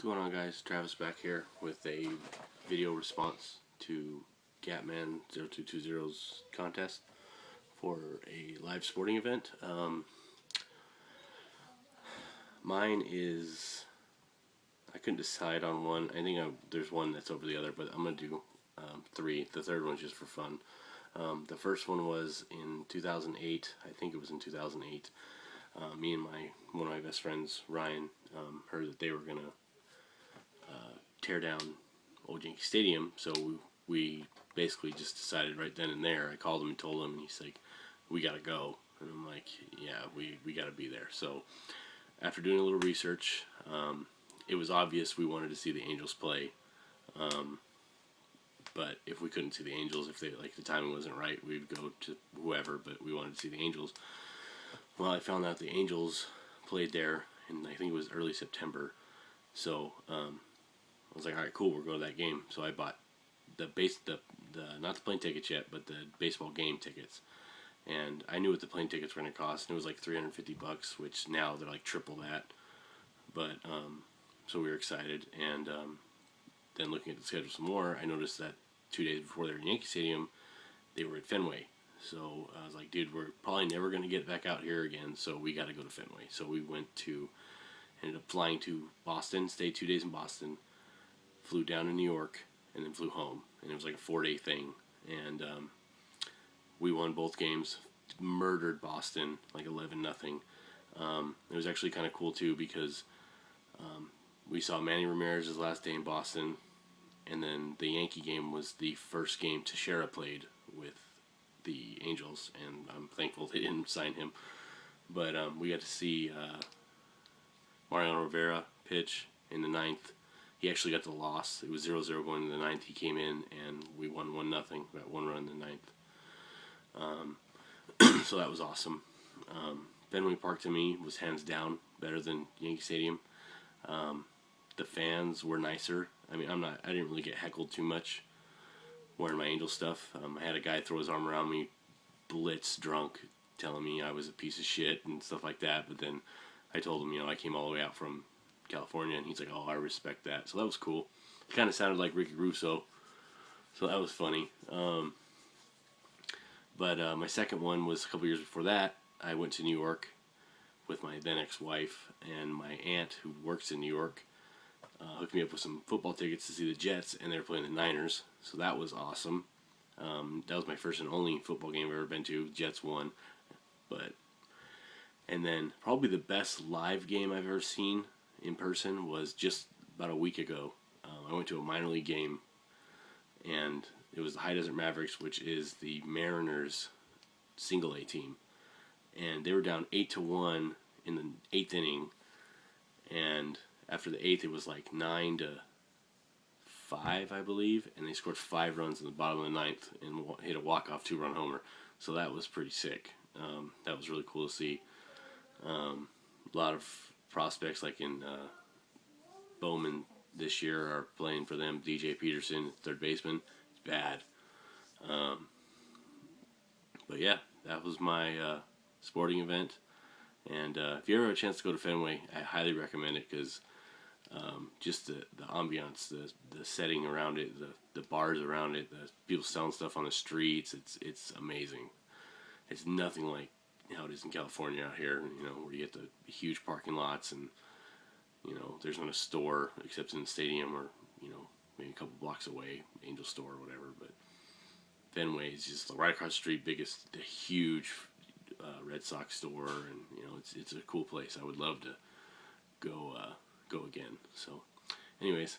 What's going on, guys? Travis back here with a video response to Gathman0220's contest for a live sporting event. Mine is, I couldn't decide on one. I think there's one that's over the other, but I'm going to do three. The third one's just for fun. The first one was in 2008. I think it was in 2008. Me and one of my best friends, Ryan, heard that they were going to tear down old Yankee Stadium, so we basically just decided right then and there. I called him and told him, and he's like, "We gotta go," and I'm like, "Yeah, we gotta be there." So after doing a little research, it was obvious we wanted to see the Angels play, but if we couldn't see the Angels, if the timing wasn't right, we'd go to whoever, but we wanted to see the Angels. Well, I found out the Angels played there, and I think it was early September, so I was like, all right, cool, we're going to that game. So I bought not the plane tickets yet, but the baseball game tickets. And I knew what the plane tickets were going to cost, and it was like $350, which now they're like triple that. But so we were excited, and then looking at the schedule some more, I noticed that 2 days before they were in Yankee Stadium, they were at Fenway. So I was like, dude, we're probably never going to get back out here again, so we got to go to Fenway. So we ended up flying to Boston, stayed 2 days in Boston, flew down to New York, and then flew home. And it was like a 4-day thing. And we won both games, murdered Boston, like 11-0. It was actually kind of cool, too, because we saw Manny Ramirez's last day in Boston, and then the Yankee game was the first game Teixeira played with the Angels, and I'm thankful they didn't sign him. But we got to see Mariano Rivera pitch in the ninth. He actually got the loss. It was 0-0 going to the ninth. He came in, and we won 1-0. Got one run in the ninth. So that was awesome. Fenway Park, to me, was hands down better than Yankee Stadium. The fans were nicer. I mean, I didn't really get heckled too much wearing my Angel stuff. I had a guy throw his arm around me, blitz drunk, telling me I was a piece of shit and stuff like that. But then I told him, I came all the way out from California, and he's like, "Oh, I respect that." So that was cool. It kind of sounded like Ricky Russo, so that was funny. But my second one was a couple years before that. I went to New York with my then ex-wife, and my aunt, who works in New York, hooked me up with some football tickets to see the Jets, and they were playing the Niners, so that was awesome. That was my first and only football game I've ever been to. Jets won, and then probably the best live game I've ever seen in person was just about a week ago. I went to a minor league game, and it was the High Desert Mavericks, which is the Mariners single A team, and they were down 8-1 in the 8th inning, and after the 8th it was like 9-5, I believe, and they scored 5 runs in the bottom of the 9th and hit a walk-off 2-run homer. So that was pretty sick. That was really cool to see. A lot of prospects like in Bowman this year are playing for them. DJ Peterson, third baseman, bad. But yeah, that was my sporting event. And if you ever have a chance to go to Fenway, I highly recommend it, because just the ambiance, the setting around it, the bars around it, the people selling stuff on the streets, it's amazing. It's nothing like how it is in California out here, where you get the huge parking lots, and there's not a store except in the stadium, or maybe a couple blocks away, Angel store or whatever. But Fenway is just right across the street, the huge Red Sox store, and it's a cool place. I would love to go again. So anyways,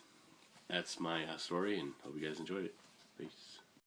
that's my story, and hope you guys enjoyed it. Peace.